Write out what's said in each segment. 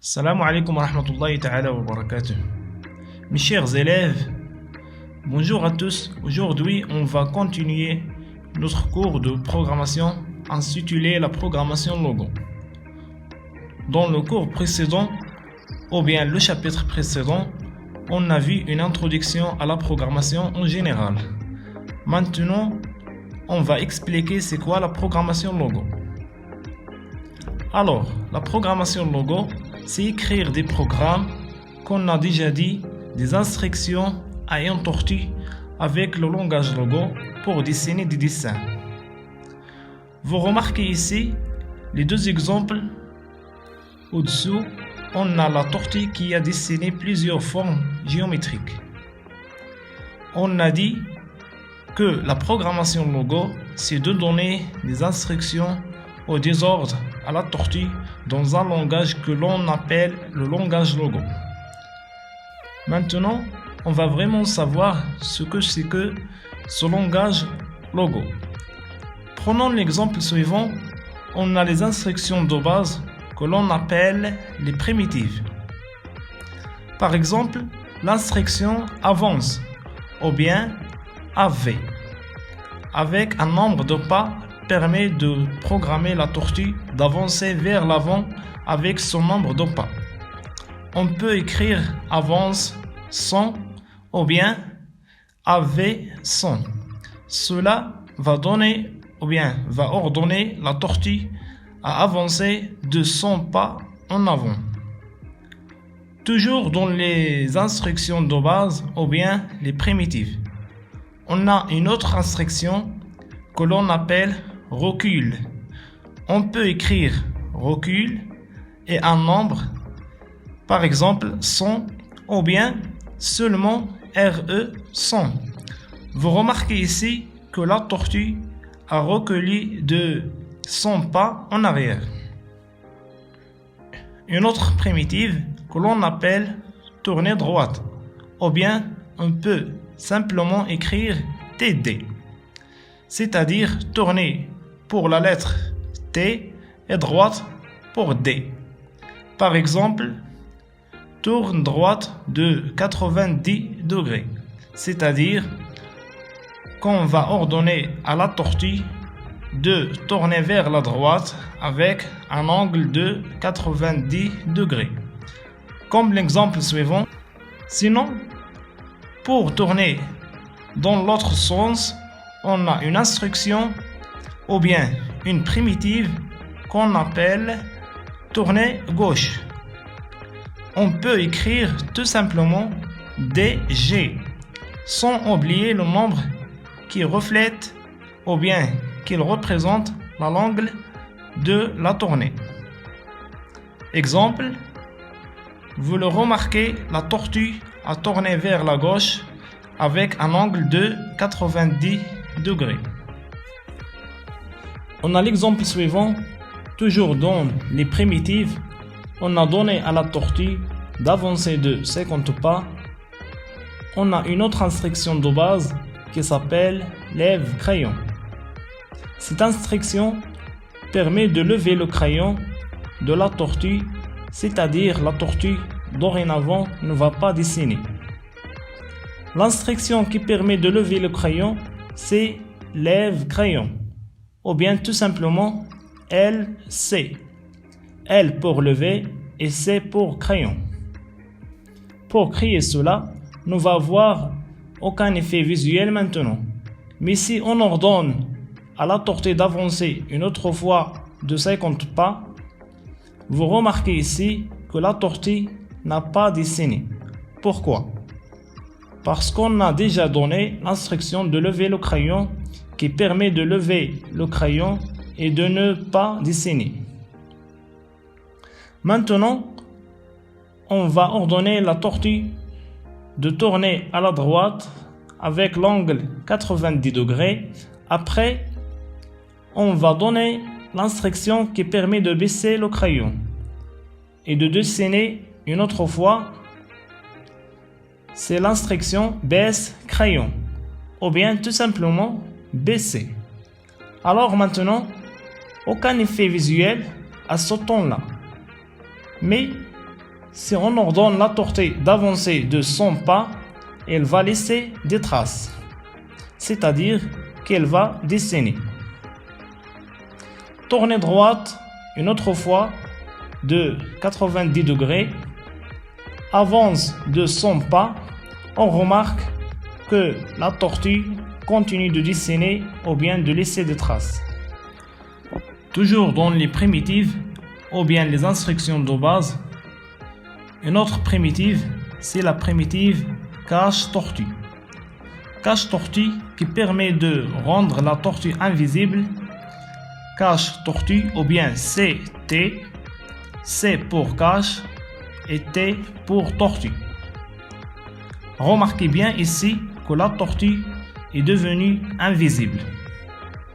Salam alaikum wa rahmatullahi ta'ala wa barakatuh. Mes chers élèves, bonjour à tous. Aujourd'hui, on va continuer notre cours de programmation intitulé la programmation logo. Dans le cours précédent, ou bien le chapitre précédent, on a vu une introduction à la programmation en général. Maintenant, on va expliquer c'est quoi la programmation logo. Alors, la programmation logo, c'est écrire des programmes, qu'on a déjà dit, des instructions à une tortue avec le langage logo pour dessiner des dessins. Vous remarquez ici les deux exemples. Au-dessous, on a la tortue qui a dessiné plusieurs formes géométriques. On a dit que la programmation logo, c'est de donner des instructions ou des ordres à la tortue dans un langage que l'on appelle le langage logo. Maintenant, on va vraiment savoir ce que c'est que ce langage logo. Prenons l'exemple suivant. On a les instructions de base que l'on appelle les primitives. Par exemple, l'instruction avance ou bien AV avec un nombre de pas permet de programmer la tortue d'avancer vers l'avant avec son nombre de pas. On peut écrire avance 100 ou bien AV 100. Cela va donner ou bien va ordonner la tortue à avancer de 100 pas en avant. Toujours dans les instructions de base ou bien les primitives. On a une autre instruction que l'on appelle recul. On peut écrire recul et un nombre, par exemple 100 ou bien seulement RE 100. Vous remarquez ici que la tortue a reculé de 100 pas en arrière. Une autre primitive que l'on appelle tournée droite, ou bien on peut simplement écrire TD, c'est-à-dire tourner pour la lettre T et droite pour D. Par exemple, tourne droite de 90 degrés, c'est-à-dire qu'on va ordonner à la tortue de tourner vers la droite avec un angle de 90 degrés. Comme l'exemple suivant. Sinon, pour tourner dans l'autre sens, on a une instruction ou bien une primitive qu'on appelle tourner gauche. On peut écrire tout simplement DG sans oublier le nombre qui reflète ou bien qu'il représente l'angle de la tournée. Exemple, vous le remarquez, la tortue a tourné vers la gauche avec un angle de 90 degrés. On a l'exemple suivant. Toujours dans les primitives, on a donné à la tortue d'avancer de 50 pas. On a une autre instruction de base qui s'appelle lève crayon. Cette instruction permet de lever le crayon de la tortue, c'est-à-dire la tortue dorénavant ne va pas dessiner. L'instruction qui permet de lever le crayon, c'est lève crayon, ou bien tout simplement LC. L pour lever et C pour crayon. Pour créer cela, nous va avoir aucun effet visuel maintenant. Mais si on ordonne à la tortue d'avancer une autre fois de 50 pas, vous remarquez ici que la tortue n'a pas dessiné. Pourquoi? Parce qu'on a déjà donné l'instruction de lever le crayon qui permet de lever le crayon et de ne pas dessiner. Maintenant, on va ordonner la tortue de tourner à la droite avec l'angle 90 degrés. Après, on va donner l'instruction qui permet de baisser le crayon et de dessiner une autre fois. C'est l'instruction baisse crayon ou bien tout simplement baisser. Alors maintenant, aucun effet visuel à ce temps-là. Mais Si on ordonne la tortue d'avancer de 100 pas, elle va laisser des traces, c'est-à-dire qu'elle va dessiner. Tournez droite une autre fois de 90 degrés, avance de 100 pas, on remarque que la tortue continue de dessiner ou bien de laisser des traces. Toujours dans les primitives ou bien les instructions de base, une autre primitive, c'est la primitive cache-tortue. Cache-tortue qui permet de rendre la tortue invisible. Cache-tortue ou bien CT, C pour cache et T pour tortue. Remarquez bien ici que la tortue est devenue invisible.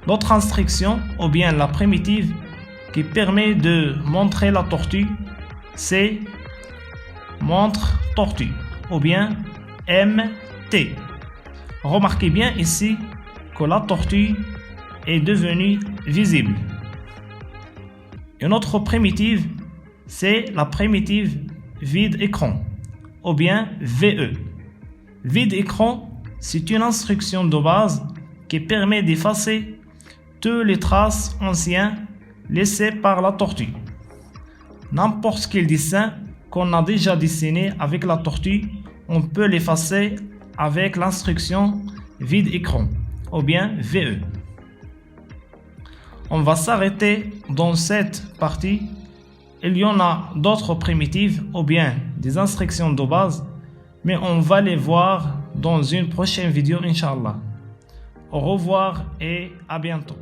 L'autre instruction ou bien la primitive qui permet de montrer la tortue, c'est montre tortue ou bien MT. Remarquez bien ici que la tortue est devenue visible. Une autre primitive, c'est la primitive vide écran ou bien VE. Vide écran, c'est une instruction de base qui permet d'effacer toutes les traces anciennes laissées par la tortue. N'importe quel dessin qu'on a déjà dessiné avec la tortue, on peut l'effacer avec l'instruction vide écran ou bien VE. On va s'arrêter dans cette partie. Il y en a d'autres primitives ou bien des instructions de base, mais on va les voir dans une prochaine vidéo, Inch'Allah. Au revoir et à bientôt.